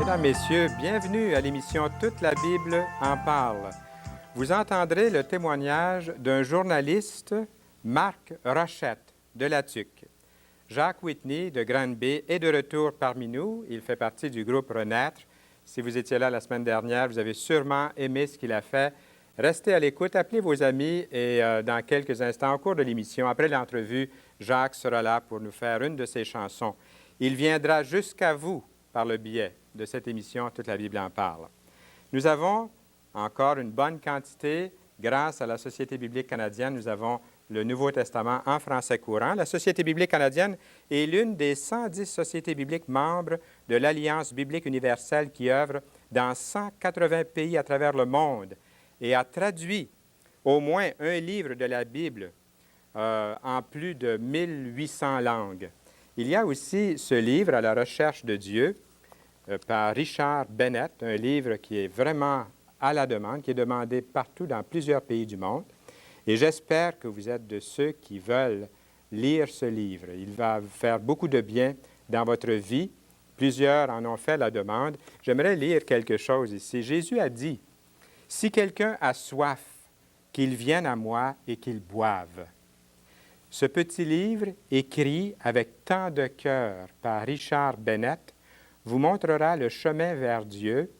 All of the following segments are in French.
Mesdames, Messieurs, bienvenue à l'émission Toute la Bible en parle. Vous entendrez le témoignage d'un journaliste, Marc Rochette, de La Tuque. Jacques Whitney, de Granby, est de retour parmi nous. Il fait partie du groupe Renaître. Si vous étiez là la semaine dernière, vous avez sûrement aimé ce qu'il a fait. Restez à l'écoute, appelez vos amis et dans quelques instants, au cours de l'émission, après l'entrevue, Jacques sera là pour nous faire une de ses chansons. Il viendra jusqu'à vous par le biais de cette émission Toute la Bible en parle. Nous avons encore une bonne quantité, grâce à la Société biblique canadienne, nous avons le Nouveau Testament en français courant. La Société biblique canadienne est l'une des 110 sociétés bibliques membres de l'Alliance biblique universelle qui œuvre dans 180 pays à travers le monde et a traduit au moins un livre de la Bible en plus de 1800 langues. Il y a aussi ce livre, À la recherche de Dieu, par Richard Bennett, un livre qui est vraiment à la demande, qui est demandé partout dans plusieurs pays du monde. Et j'espère que vous êtes de ceux qui veulent lire ce livre. Il va vous faire beaucoup de bien dans votre vie. Plusieurs en ont fait la demande. J'aimerais lire quelque chose ici. Jésus a dit, « Si quelqu'un a soif, qu'il vienne à moi et qu'il boive. » Ce petit livre, écrit avec tant de cœur par Richard Bennett, vous montrera le chemin vers Dieu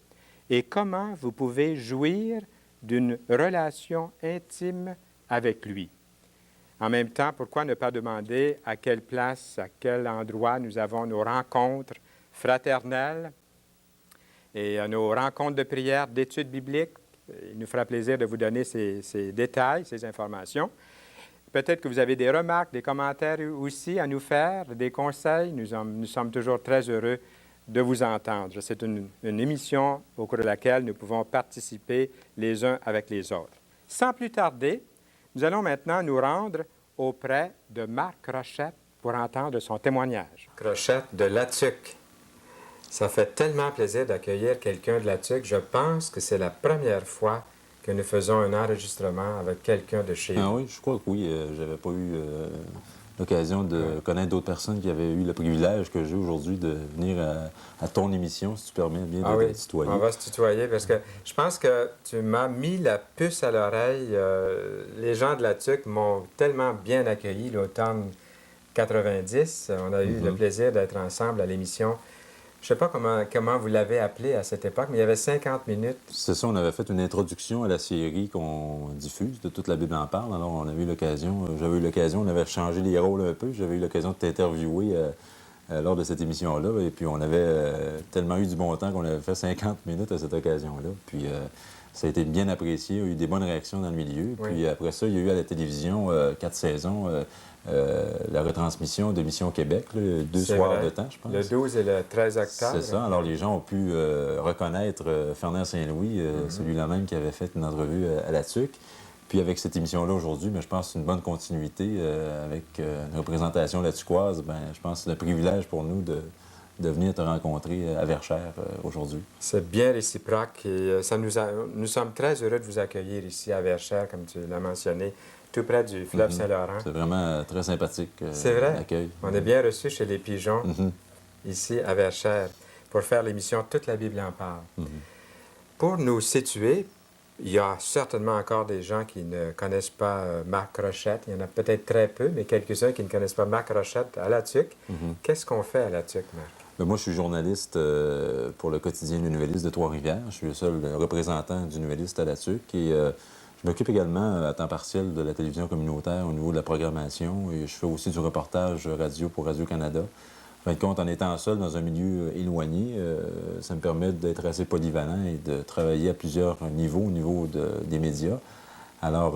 et comment vous pouvez jouir d'une relation intime avec lui. En même temps, pourquoi ne pas demander à quelle place, à quel endroit nous avons nos rencontres fraternelles et nos rencontres de prière, d'études bibliques. Il nous fera plaisir de vous donner ces détails, ces informations. Peut-être que vous avez des remarques, des commentaires aussi à nous faire, des conseils. Nous sommes toujours très heureux de vous entendre. C'est une émission au cours de laquelle nous pouvons participer les uns avec les autres. Sans plus tarder, nous allons maintenant nous rendre auprès de Marc Rochette pour entendre son témoignage. Rochette de La Tuque. Ça fait tellement plaisir d'accueillir quelqu'un de La Tuque. Je pense que c'est la première fois que nous faisons un enregistrement avec quelqu'un de chez nous. Oui, je crois que oui. J'avais pas eu l'occasion de connaître d'autres personnes qui avaient eu le privilège que j'ai aujourd'hui de venir à ton émission, si tu permets bien de te tutoyer. On va se tutoyer parce que je pense que tu m'as mis la puce à l'oreille. Les gens de La Tuque m'ont tellement bien accueilli l'automne 90. On a eu le plaisir d'être ensemble à l'émission. Je ne sais pas comment vous l'avez appelé à cette époque, mais il y avait 50 minutes. C'est ça, on avait fait une introduction à la série qu'on diffuse, de Toute la Bible en parle. Alors, on avait eu l'occasion, j'avais eu l'occasion, on avait changé les rôles un peu. J'avais eu l'occasion de t'interviewer lors de cette émission-là. Et puis, on avait tellement eu du bon temps qu'on avait fait 50 minutes à cette occasion-là. Puis, ça a été bien apprécié. Il y a eu des bonnes réactions dans le milieu. Oui. Puis, après ça, il y a eu à la télévision 4 saisons. La retransmission de Mission Québec, là, 2 soirs de temps, je pense. Le 12 et le 13 octobre. C'est ça. Alors, les gens ont pu reconnaître Fernand Saint-Louis, celui-là même qui avait fait une entrevue à La Tuque. Puis, avec cette émission-là aujourd'hui, je pense que c'est une bonne continuité avec une représentation la-tuquoise. Je pense que c'est un privilège pour nous de venir te rencontrer à Verchères aujourd'hui. C'est bien réciproque et nous sommes très heureux de vous accueillir ici à Verchères, comme tu l'as mentionné, tout près du fleuve Saint-Laurent. C'est vraiment très sympathique, c'est vrai. l'accueil. On est bien reçus chez les Pigeons, ici à Verchères, pour faire l'émission Toute la Bible en parle. Pour nous situer, il y a certainement encore des gens qui ne connaissent pas Marc Rochette. Il y en a peut-être très peu, mais quelques-uns qui ne connaissent pas Marc Rochette à La Tuque. Qu'est-ce qu'on fait à La Tuque, Marc? Moi, je suis journaliste pour le quotidien Le Nouvelliste de Trois-Rivières. Je suis le seul représentant du Nouvelliste à La Tuque. Et je m'occupe également à temps partiel de la télévision communautaire au niveau de la programmation. Et je fais aussi du reportage radio pour Radio-Canada. En fin de compte, en étant seul dans un milieu éloigné, ça me permet d'être assez polyvalent et de travailler à plusieurs niveaux au niveau des médias. Alors,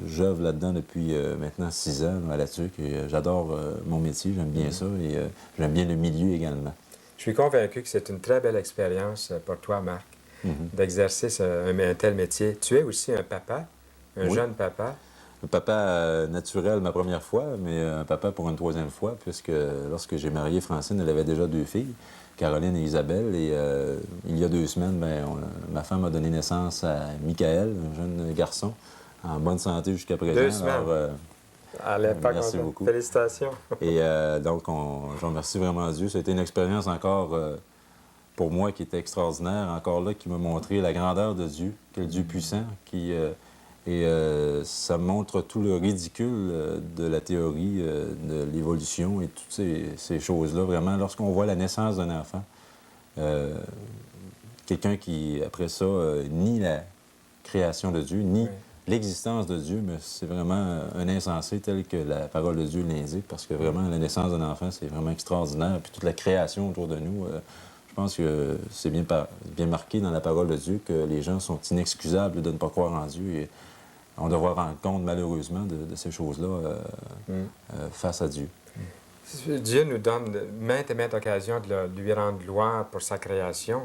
j'œuvre là-dedans depuis maintenant 6 ans à La Tuque et j'adore mon métier, j'aime bien ça et j'aime bien le milieu également. Je suis convaincu que c'est une très belle expérience pour toi, Marc, d'exercer un tel métier. Tu es aussi un papa, un jeune papa. Un papa naturel ma première fois, mais un papa pour une 3e fois, puisque lorsque j'ai marié Francine, elle avait déjà 2 filles, Caroline et Isabelle. Et il y a 2 semaines, ma femme a donné naissance à Michael, un jeune garçon, en bonne santé jusqu'à présent. 2 semaines. Alors, à l'époque, merci beaucoup. Félicitations. Et donc, je remercie vraiment Dieu. Ça a été une expérience encore pour moi qui était extraordinaire, encore là, qui m'a montré la grandeur de Dieu, quel Dieu puissant, ça montre tout le ridicule de la théorie de l'évolution et toutes ces choses-là. Vraiment, lorsqu'on voit la naissance d'un enfant, quelqu'un qui, après ça, nie la création de Dieu, nie l'existence de Dieu, mais c'est vraiment un insensé tel que la parole de Dieu l'indique, parce que vraiment, la naissance d'un enfant, c'est vraiment extraordinaire. Puis toute la création autour de nous, je pense que c'est bien marqué dans la parole de Dieu que les gens sont inexcusables de ne pas croire en Dieu. Et on devrait rendre compte, malheureusement, de ces choses-là face à Dieu. Dieu nous donne maintes et maintes occasions de lui rendre gloire pour sa création.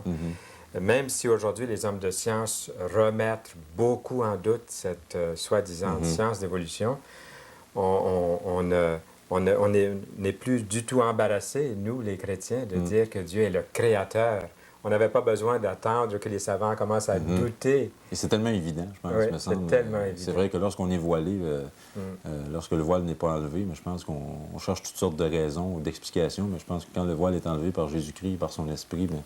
Même si aujourd'hui les hommes de science remettent beaucoup en doute cette soi-disant science d'évolution, on n'est plus du tout embarrassés, nous les chrétiens, de dire que Dieu est le créateur. On n'avait pas besoin d'attendre que les savants commencent à douter. Et c'est tellement évident, je pense, Oui, me semble. c'est tellement évident. C'est vrai que lorsqu'on est voilé, lorsque le voile n'est pas enlevé, mais je pense qu'on cherche toutes sortes de raisons ou d'explications, mais je pense que quand le voile est enlevé par Jésus-Christ, par son esprit, bien,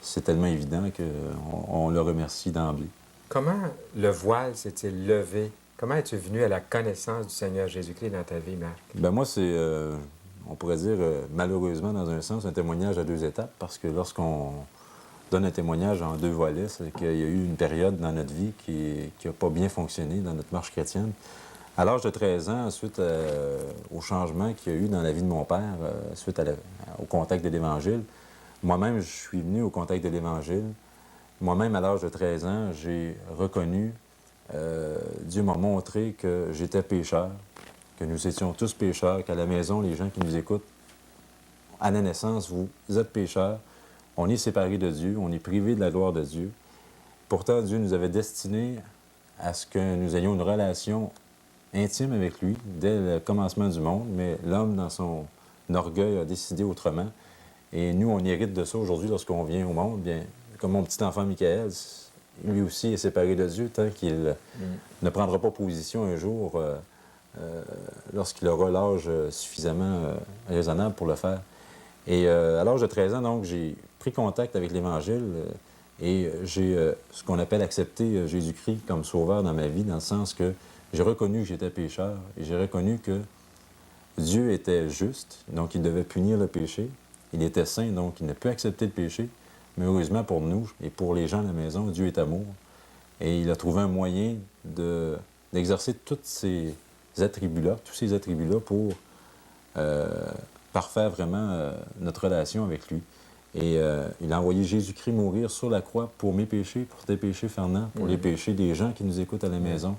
c'est tellement évident qu'on le remercie d'emblée. Comment le voile s'est-il levé? Comment es-tu venu à la connaissance du Seigneur Jésus-Christ dans ta vie, Marc? Bien, moi, c'est, on pourrait dire, malheureusement, dans un sens, un témoignage à deux étapes, parce que lorsqu'on donne un témoignage en deux volets, c'est qu'il y a eu une période dans notre vie qui n'a pas bien fonctionné dans notre marche chrétienne. À l'âge de 13 ans, suite au changement qu'il y a eu dans la vie de mon père, suite au contact de l'Évangile, moi-même, je suis venu au contact de l'Évangile. Moi-même, à l'âge de 13 ans, j'ai reconnu, Dieu m'a montré que j'étais pécheur, que nous étions tous pécheurs, qu'à la maison, les gens qui nous écoutent, à la naissance, vous êtes pécheurs, on est séparés de Dieu, on est privés de la gloire de Dieu. Pourtant, Dieu nous avait destinés à ce que nous ayons une relation intime avec lui dès le commencement du monde, mais l'homme, dans son orgueil, a décidé autrement. Et nous, on hérite de ça aujourd'hui lorsqu'on vient au monde. Bien, comme mon petit enfant Michael, lui aussi est séparé de Dieu tant qu'il ne prendra pas position un jour lorsqu'il aura l'âge suffisamment raisonnable pour le faire. Et à l'âge de 13 ans, donc, j'ai pris contact avec l'Évangile et j'ai ce qu'on appelle accepté Jésus-Christ comme sauveur dans ma vie, dans le sens que j'ai reconnu que j'étais pécheur et j'ai reconnu que Dieu était juste, donc il devait punir le péché. Il était saint, donc il ne peut accepter le péché. Mais heureusement pour nous et pour les gens à la maison, Dieu est amour. Et il a trouvé un moyen d'exercer tous ces attributs-là pour parfaire vraiment notre relation avec lui. Et il a envoyé Jésus-Christ mourir sur la croix pour mes péchés, pour tes péchés, Fernand, pour les péchés des gens qui nous écoutent à la maison.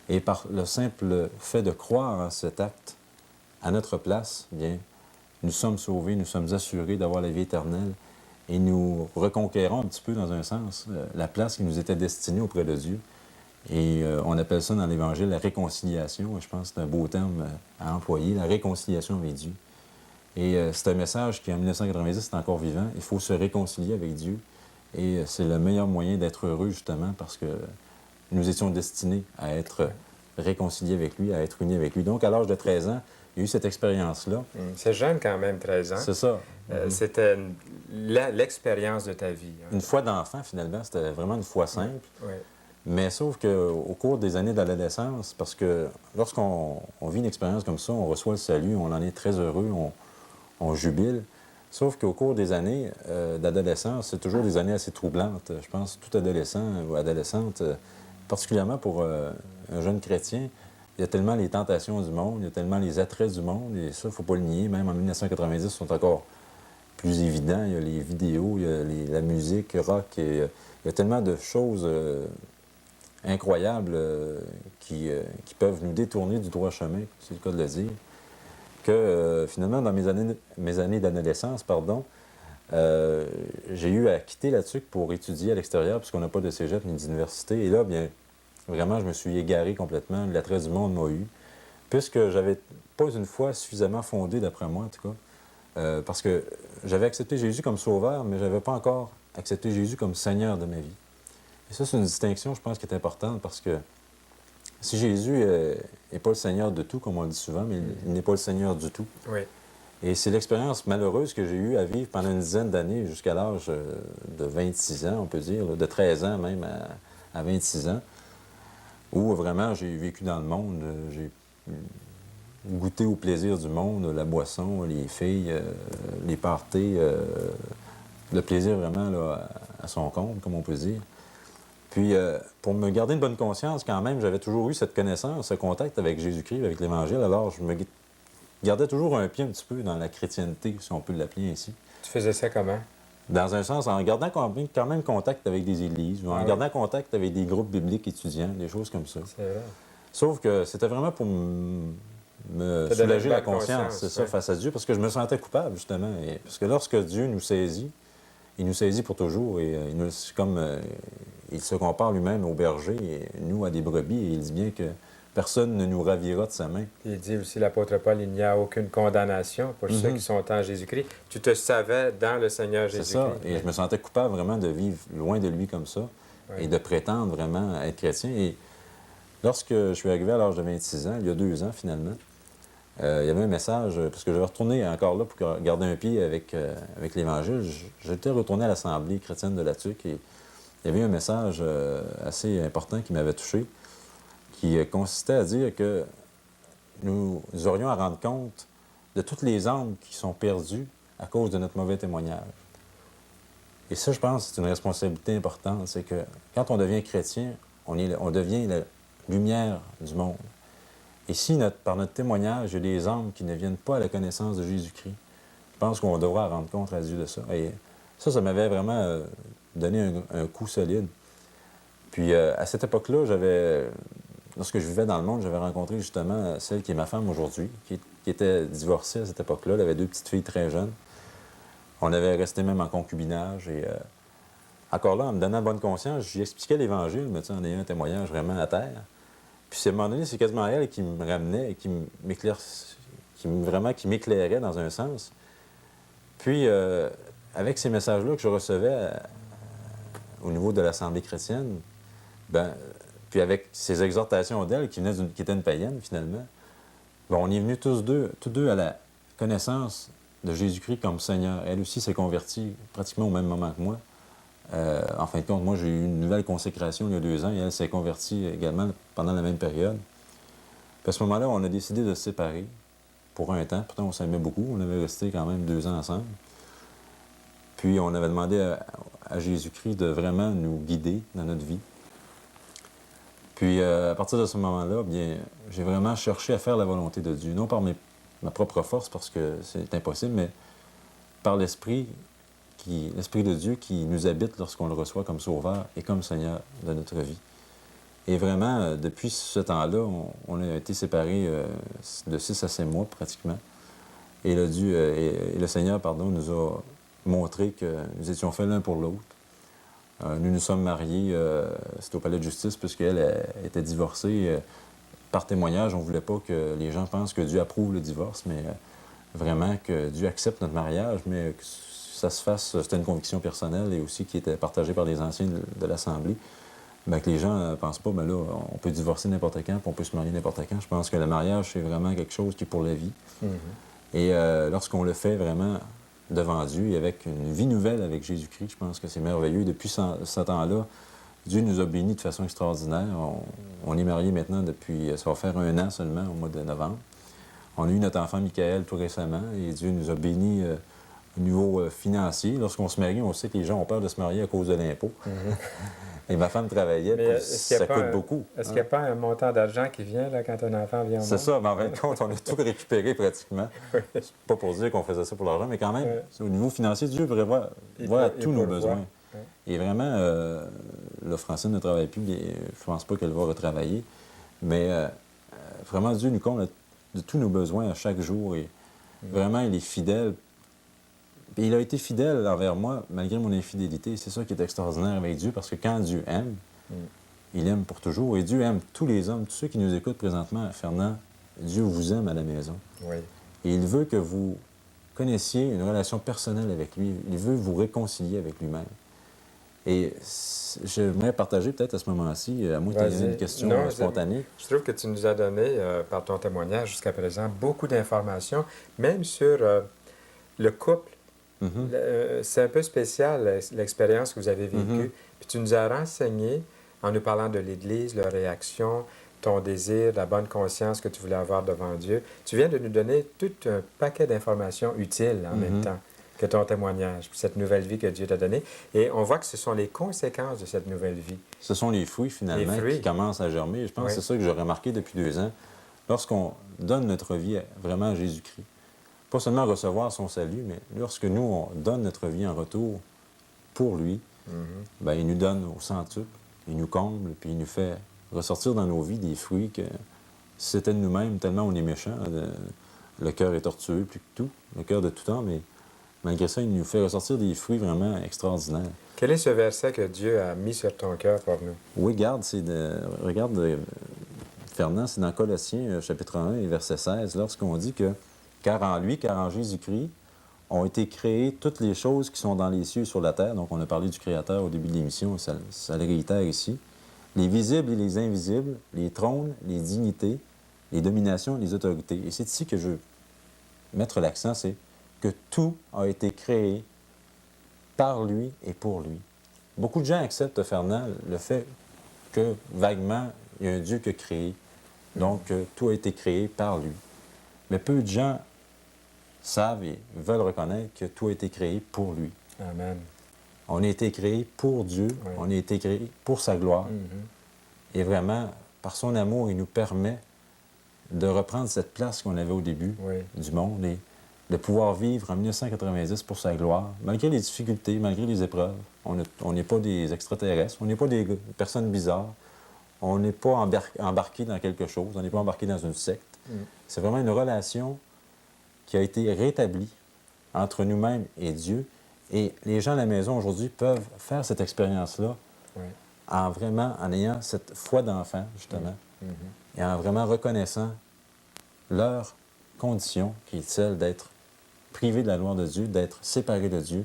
Et par le simple fait de croire en cet acte à notre place, bien, nous sommes sauvés, nous sommes assurés d'avoir la vie éternelle et nous reconquérons un petit peu, dans un sens, la place qui nous était destinée auprès de Dieu. Et on appelle ça dans l'Évangile la réconciliation. Je pense que c'est un beau terme à employer, la réconciliation avec Dieu. Et c'est un message qui, en 1990, est encore vivant. Il faut se réconcilier avec Dieu. Et c'est le meilleur moyen d'être heureux, justement, parce que nous étions destinés à être réconciliés avec lui, à être unis avec lui. Donc, à l'âge de 13 ans, il y a eu cette expérience-là. C'est jeune quand même, 13 ans. C'est ça. C'était l'expérience de ta vie. Une foi d'enfant, finalement. C'était vraiment une foi simple. Oui. Mais sauf qu'au cours des années d'adolescence, parce que lorsqu'on vit une expérience comme ça, on reçoit le salut, on en est très heureux, on jubile. Sauf qu'au cours des années d'adolescence, c'est toujours des années assez troublantes. Je pense que tout adolescent ou adolescente, particulièrement pour un jeune chrétien, il y a tellement les tentations du monde, il y a tellement les attraits du monde, et ça, il ne faut pas le nier. Même en 1990, ils sont encore plus évidents. Il y a les vidéos, il y a la musique rock, et, il y a tellement de choses incroyables qui peuvent nous détourner du droit chemin, c'est le cas de le dire, que finalement, dans mes années d'adolescence, j'ai eu à quitter la TUC pour étudier à l'extérieur, puisqu'on n'a pas de cégep ni d'université. Et là, bien, vraiment, je me suis égaré complètement. L'attrait du monde m'a eu, puisque j'avais pas une foi suffisamment fondée, d'après moi, en tout cas, parce que j'avais accepté Jésus comme sauveur, mais je n'avais pas encore accepté Jésus comme Seigneur de ma vie. Et ça, c'est une distinction, je pense, qui est importante, parce que si Jésus n'est pas le Seigneur de tout, comme on le dit souvent, mais il n'est pas le Seigneur du tout. Oui. Et c'est l'expérience malheureuse que j'ai eue à vivre pendant une dizaine d'années, jusqu'à l'âge de 26 ans, on peut dire, là, de 13 ans même à 26 ans, où vraiment j'ai vécu dans le monde, j'ai goûté au plaisir du monde, la boisson, les filles, les parties, le plaisir vraiment là, à son compte, comme on peut dire. Puis, pour me garder une bonne conscience, quand même, j'avais toujours eu cette connaissance, ce contact avec Jésus-Christ, avec l'Évangile. Alors, je me gardais toujours un pied un petit peu dans la chrétienté, si on peut l'appeler ainsi. Tu faisais ça comment? Dans un sens, en gardant quand même contact avec des églises, ou en gardant contact avec des groupes bibliques étudiants, des choses comme ça. C'est vrai. Sauf que c'était vraiment pour me soulager la conscience, c'est ça, face à Dieu, parce que je me sentais coupable, justement. Parce que lorsque Dieu nous saisit, il nous saisit pour toujours, et il se compare lui-même au berger, et nous à des brebis, et il dit bien que personne ne nous ravira de sa main. Il dit aussi, l'apôtre Paul, il n'y a aucune condamnation pour ceux qui sont en Jésus-Christ. Tu te savais dans le Seigneur Jésus-Christ. C'est ça, et je me sentais coupable vraiment de vivre loin de lui comme ça, et de prétendre vraiment être chrétien. Et lorsque je suis arrivé à l'âge de 26 ans, il y a 2 ans finalement, il y avait un message, parce que je vais retourner encore là pour garder un pied avec l'Évangile. J'étais retourné à l'Assemblée chrétienne de Latuc et il y avait un message assez important qui m'avait touché, qui consistait à dire que nous aurions à rendre compte de toutes les âmes qui sont perdues à cause de notre mauvais témoignage. Et ça, je pense, c'est une responsabilité importante. C'est que quand on devient chrétien, on devient la lumière du monde. Et si, par notre témoignage, il y a des âmes qui ne viennent pas à la connaissance de Jésus-Christ, je pense qu'on devra rendre compte à Dieu de ça. Et ça m'avait vraiment donné un coup solide. Puis, à cette époque-là, lorsque je vivais dans le monde, j'avais rencontré justement celle qui est ma femme aujourd'hui, qui était divorcée à cette époque-là. Elle avait 2 petites filles très jeunes. On avait resté même en concubinage. Et encore là, en me donnant bonne conscience, je lui expliquais l'Évangile, mais en ayant un témoignage vraiment à terre. Puis à un moment donné, c'est quasiment elle qui me ramenait et qui m'éclairait dans un sens. Puis, avec ces messages-là que je recevais au niveau de l'Assemblée chrétienne, puis avec ces exhortations d'elle, qui était une païenne finalement, on est venus tous deux à la connaissance de Jésus-Christ comme Seigneur. Elle aussi s'est convertie pratiquement au même moment que moi. En fin de compte, moi, j'ai eu une nouvelle consécration il y a 2 ans et elle s'est convertie également pendant la même période. Puis à ce moment-là, on a décidé de se séparer pour un temps. Pourtant, on s'aimait beaucoup. On avait resté quand même 2 ans ensemble. Puis on avait demandé à Jésus-Christ de vraiment nous guider dans notre vie. Puis à partir de ce moment-là, bien, j'ai vraiment cherché à faire la volonté de Dieu. Non par ma propre force, parce que c'est impossible, mais par l'Esprit de Dieu qui nous habite lorsqu'on le reçoit comme Sauveur et comme Seigneur de notre vie. Et vraiment, depuis ce temps-là, on a été séparés de 6 à 7 mois pratiquement. Et le Seigneur, nous a montré que nous étions faits l'un pour l'autre. Nous nous sommes mariés, c'était au palais de justice, puisqu'elle était divorcée. Par témoignage, on ne voulait pas que les gens pensent que Dieu approuve le divorce, mais vraiment que Dieu accepte notre mariage, mais que ça se fasse, c'était une conviction personnelle et aussi qui était partagée par les anciens de l'Assemblée, que les gens ne pensent pas, là, on peut divorcer n'importe quand, puis on peut se marier n'importe quand. Je pense que le mariage, c'est vraiment quelque chose qui est pour la vie. Et lorsqu'on le fait vraiment devant Dieu et avec une vie nouvelle avec Jésus-Christ, je pense que c'est merveilleux. Depuis ce temps-là, Dieu nous a bénis de façon extraordinaire. On est mariés maintenant depuis, ça va faire 1 an seulement, au mois de novembre. On a eu notre enfant Michael tout récemment et Dieu nous a bénis au niveau financier. Lorsqu'on se marie, on sait que les gens ont peur de se marier à cause de l'impôt. Et ma femme travaillait, puis ça coûte beaucoup. Est-ce qu'il n'y a pas un montant d'argent qui vient là, quand un enfant vient au monde? C'est ça, mais en fin de compte, on a tout récupéré pratiquement. C'est pas pour dire qu'on faisait ça pour l'argent, mais quand même, au niveau financier, Dieu voit tous nos besoins. Et vraiment, là, Francine ne travaille plus, je pense pas qu'elle va retravailler, mais vraiment, Dieu nous comble de tous nos besoins à chaque jour. Et vraiment, il est fidèle. Et il a été fidèle envers moi, malgré mon infidélité. C'est ça qui est extraordinaire avec Dieu, parce que quand Dieu aime, il aime pour toujours. Et Dieu aime tous les hommes, tous ceux qui nous écoutent présentement. Fernand, Dieu vous aime à la maison. Oui. Et il veut que vous connaissiez une relation personnelle avec lui. Il veut vous réconcilier avec lui-même. Et j'aimerais partager peut-être à ce moment-ci, à moins que tu aies Vas-y. une question Non, spontanée. je trouve que tu nous as donné, par ton témoignage jusqu'à présent, beaucoup d'informations, même sur le couple. Mhm, C'est un peu spécial, l'expérience que vous avez mhm. vécue. Puis tu nous as renseigné, en nous parlant de l'Église, leur réaction, ton désir, la bonne conscience que tu voulais avoir devant Dieu. Tu viens de nous donner tout un paquet d'informations utiles en même Mhm. temps que ton témoignage, puis cette nouvelle vie que Dieu t'a donnée. Et on voit que ce sont les conséquences de cette nouvelle vie. Ce sont les fruits, Les finalement, qui fruits, commencent à germer. Je pense oui. que c'est ça que j'ai remarqué depuis 2 ans. Lorsqu'on donne notre vie vraiment à Jésus-Christ, pas seulement recevoir son salut, mais lorsque nous, on donne notre vie en retour pour lui, Mhm. bien, il nous donne au centuple, il nous comble, puis il nous fait ressortir dans nos vies des fruits que si c'était de nous-mêmes, tellement on est méchant, le cœur est tortueux plus que tout, le cœur de tout homme, mais malgré ça, il nous fait ressortir des fruits vraiment extraordinaires. Quel est ce verset que Dieu a mis sur ton cœur pour nous? Oui, regarde, Fernand, c'est dans Colossiens, chapitre 1 et verset 16, lorsqu'on dit que car en lui, car en Jésus-Christ, ont été créées toutes les choses qui sont dans les cieux et sur la terre. Donc, on a parlé du Créateur au début de l'émission, ça le réitère ici. Les visibles et les invisibles, les trônes, les dignités, les dominations, les autorités. Et c'est ici que je veux mettre l'accent, c'est que tout a été créé par lui et pour lui. Beaucoup de gens acceptent, Fernand, le fait que, vaguement, il y a un Dieu qui a créé. Donc, tout a été créé par lui. Mais peu de gens savent et veulent reconnaître que tout a été créé pour lui. Amen. On a été créé pour Dieu, Oui. on a été créé pour sa gloire. Mhm. Et vraiment, par son amour, il nous permet de reprendre cette place qu'on avait au début Oui. du monde et de pouvoir vivre en 1990 pour sa gloire, malgré les difficultés, malgré les épreuves. On n'est pas des extraterrestres, on n'est pas des personnes bizarres, on n'est pas embarqué dans quelque chose, on n'est pas embarqué dans une secte. Mm. C'est vraiment une relation qui a été rétablie entre nous-mêmes et Dieu. Et les gens à la maison aujourd'hui peuvent faire cette expérience-là Oui. en ayant cette foi d'enfant, justement, Mhm. et en vraiment reconnaissant leur condition, qui est celle d'être privé de la gloire de Dieu, d'être séparé de Dieu,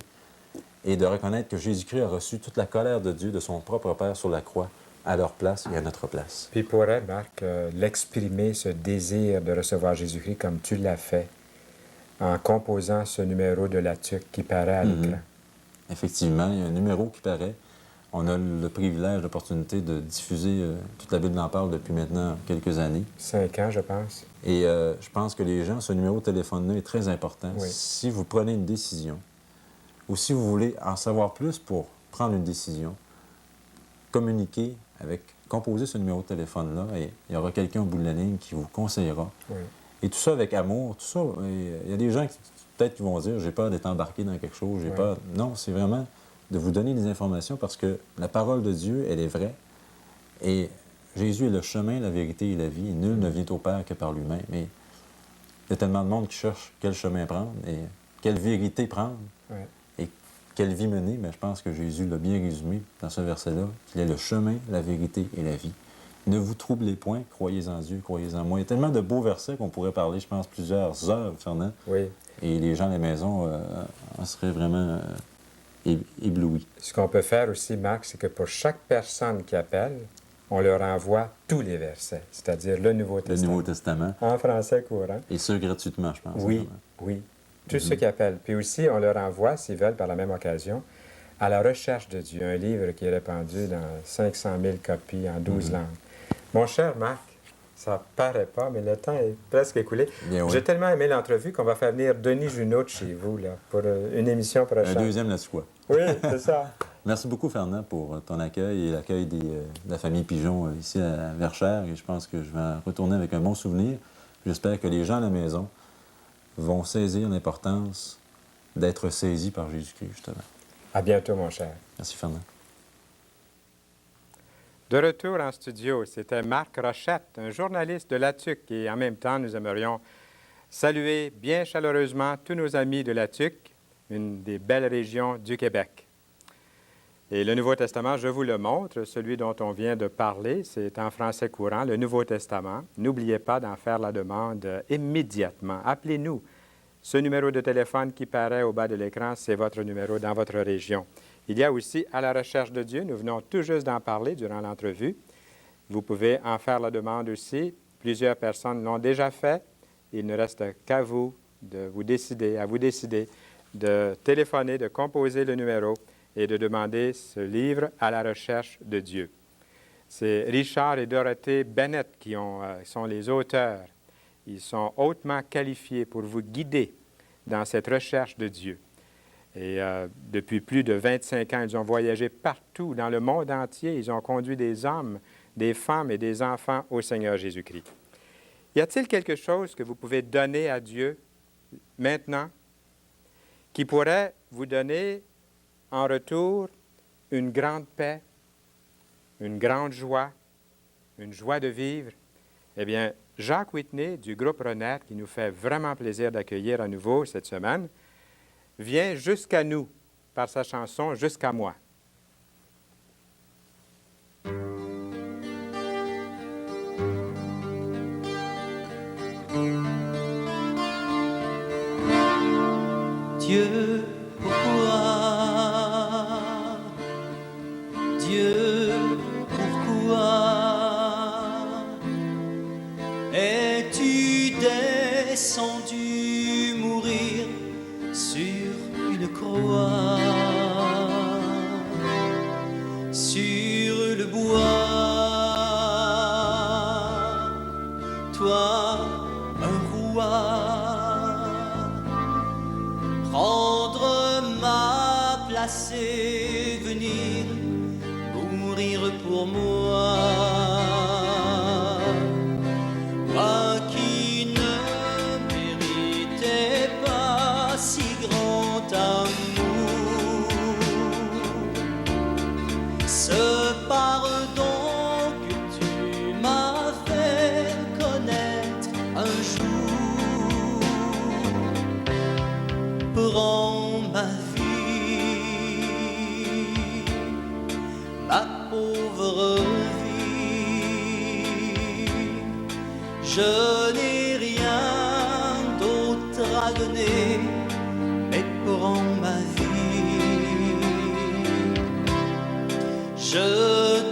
et de reconnaître que Jésus-Christ a reçu toute la colère de Dieu, de son propre Père sur la croix, à leur place et à notre place. Puis il pourrait, Marc, l'exprimer, ce désir de recevoir Jésus-Christ comme tu l'as fait, en composant ce numéro de la TUC qui paraît à l'écran. Effectivement, il y a un numéro qui paraît. On a le privilège, l'opportunité de diffuser toute la Bible en parle depuis maintenant quelques années. 5 ans, je pense. Et je pense que les gens, ce numéro de téléphone-là est très important. Oui. Si vous prenez une décision, ou si vous voulez en savoir plus pour prendre une décision, composez ce numéro de téléphone-là et il y aura quelqu'un au bout de la ligne qui vous conseillera. Oui. Et tout ça avec amour, tout ça. Il y a des gens qui peut-être qui vont dire j'ai peur d'être embarqué dans quelque chose, j'ai Oui. peur. Non, c'est vraiment de vous donner des informations parce que la parole de Dieu, elle est vraie. Et Jésus est le chemin, la vérité et la vie. Et nul ne vient au Père que par lui-même. Et il y a tellement de monde qui cherche quel chemin prendre et quelle vérité prendre Oui. et quelle vie mener. Mais je pense que Jésus l'a bien résumé dans ce verset-là, qu'il est le chemin, la vérité et la vie. Ne vous troublez point, croyez en Dieu, croyez en moi. Il y a tellement de beaux versets qu'on pourrait parler, je pense, plusieurs heures, Fernand. Oui. Et les gens à la maison en seraient vraiment éblouis. Ce qu'on peut faire aussi, Marc, c'est que pour chaque personne qui appelle, on leur envoie tous les versets, c'est-à-dire le Nouveau Le Testament. Nouveau Testament. En français courant. Et ce, gratuitement, je pense. Oui, Vraiment. oui. Tous ceux qui appellent. Puis aussi, on leur envoie, s'ils veulent, par la même occasion, À la recherche de Dieu, un livre qui est répandu dans 500 000 copies en 12 langues. Mon cher Marc, ça paraît pas, mais le temps est presque écoulé. Bien, oui. J'ai tellement aimé l'entrevue qu'on va faire venir Denis Junot de chez vous là, pour une émission prochaine. Un deuxième là-dessus, quoi. Oui, c'est ça. Merci beaucoup, Fernand, pour ton accueil et l'accueil de la famille Pigeon ici à Verchères. Et je pense que je vais retourner avec un bon souvenir. J'espère que les gens à la maison vont saisir l'importance d'être saisis par Jésus-Christ, justement. À bientôt, mon cher. Merci, Fernand. De retour en studio, c'était Marc Rochette, un journaliste de la TUC. Et en même temps, nous aimerions saluer bien chaleureusement tous nos amis de la TUC, une des belles régions du Québec. Et le Nouveau Testament, je vous le montre, celui dont on vient de parler, c'est en français courant, le Nouveau Testament. N'oubliez pas d'en faire la demande immédiatement. Appelez-nous Ce numéro de téléphone qui paraît au bas de l'écran, c'est votre numéro dans votre région. Il y a aussi À la recherche de Dieu. Nous venons tout juste d'en parler durant l'entrevue. Vous pouvez en faire la demande aussi. Plusieurs personnes l'ont déjà fait. Il ne reste qu'à vous de vous décider, de téléphoner, de composer le numéro et de demander ce livre À la recherche de Dieu. C'est Richard et Dorothée Bennett qui sont les auteurs. Ils sont hautement qualifiés pour vous guider dans cette recherche de Dieu. Et depuis plus de 25 ans, ils ont voyagé partout dans le monde entier. Ils ont conduit des hommes, des femmes et des enfants au Seigneur Jésus-Christ. Y a-t-il quelque chose que vous pouvez donner à Dieu maintenant qui pourrait vous donner en retour une grande paix, une grande joie, une joie de vivre? Eh bien, Jacques Whitney du groupe Renaître, qui nous fait vraiment plaisir d'accueillir à nouveau cette semaine, vient jusqu'à nous par sa chanson « Jusqu'à moi ». Dieu, pourquoi? Dieu, pourquoi es-tu descendu mourir sur une croix, sur le bois? Toi, un roi, prendre ma place et venir mourir pour moi. Moi qui ne méritais pas si grand amour, ce pardon que tu m'as fait connaître un jour, prends ma vie, ma pauvre vie. Je n'ai rien d'autre à donner, mais prends ma vie. Je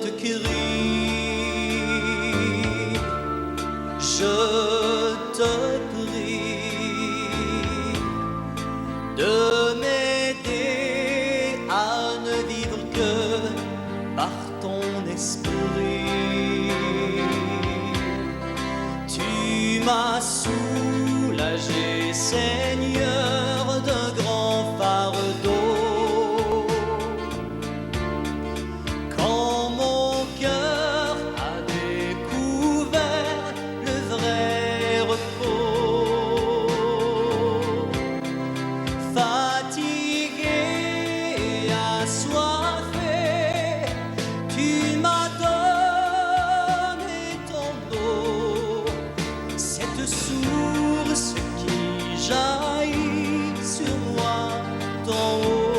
te crie, je te prie de m'aider à ne vivre que par ton esprit. Tu m'as soulagé, Seigneur, d'un grand fardeau. Quand mon cœur a découvert le vrai repos, fatigué et assoiffé, tu m'as donné ton eau, cette source qui jaillit sur moi d'en haut.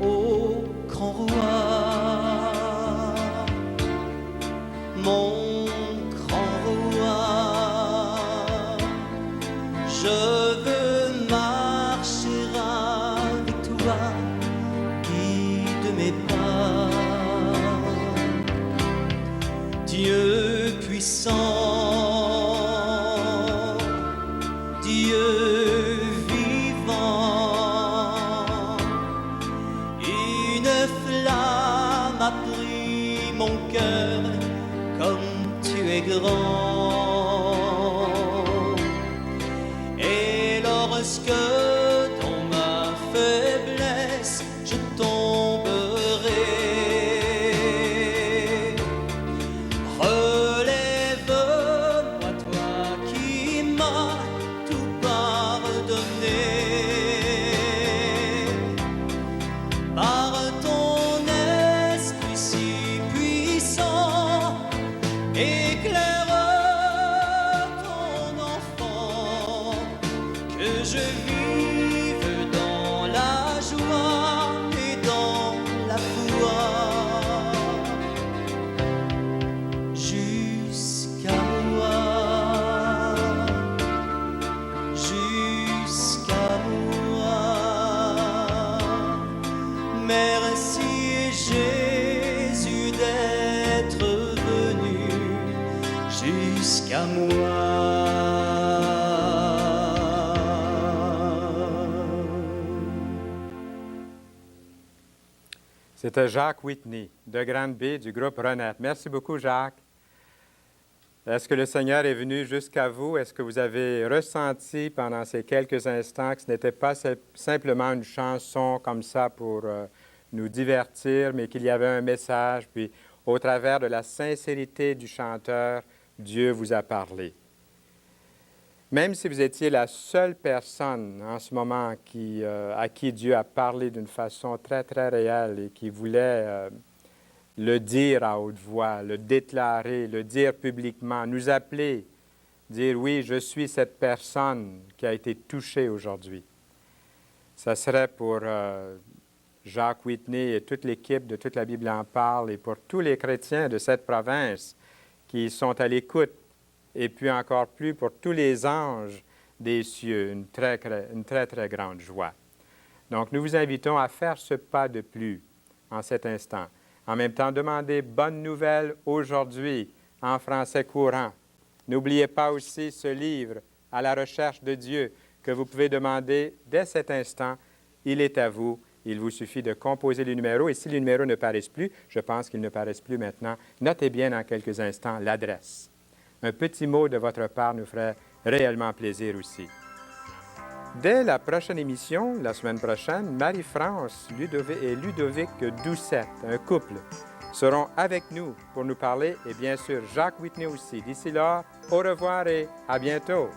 Ô grand roi, mon grand roi, je veux marcher avec toi, guide mes pas. Dieu puissant, Dieu vivant, une flamme a pris mon cœur, comme tu es grand. Et lorsque dans ma faiblesse je tomberai, relève-moi, toi qui m'as tout pardonné. Par ton esprit si puissant, éclaire ton enfant, que je vive dans la joie et dans la foi. Jusqu'à moi, C'était Jacques Whitney de Granby du groupe Renette. Merci beaucoup, Jacques. Est-ce que le Seigneur est venu jusqu'à vous? Est-ce que vous avez ressenti pendant ces quelques instants que ce n'était pas simplement une chanson comme ça pour nous divertir, mais qu'il y avait un message, puis au travers de la sincérité du chanteur, Dieu vous a parlé? Même si vous étiez la seule personne en ce moment à qui Dieu a parlé d'une façon très, très réelle et qui voulait le dire à haute voix, le déclarer, le dire publiquement, nous appeler, dire « Oui, je suis cette personne qui a été touchée aujourd'hui », ça serait pour Jacques Whitney et toute l'équipe de Toute la Bible en parle et pour tous les chrétiens de cette province qui sont à l'écoute, et puis encore plus pour tous les anges des cieux, une très, très grande joie. Donc, nous vous invitons à faire ce pas de plus en cet instant. En même temps, demandez bonne nouvelle aujourd'hui en français courant. N'oubliez pas aussi ce livre, À la recherche de Dieu, que vous pouvez demander dès cet instant. Il est à vous. Il vous suffit de composer les numéros. Et si les numéros ne paraissent plus, je pense qu'ils ne paraissent plus maintenant, notez bien dans quelques instants l'adresse. Un petit mot de votre part nous ferait réellement plaisir aussi. Dès la prochaine émission, la semaine prochaine, Marie-France et Ludovic Doucette, un couple, seront avec nous pour nous parler et bien sûr Jacques Whitney aussi. D'ici là, au revoir et à bientôt.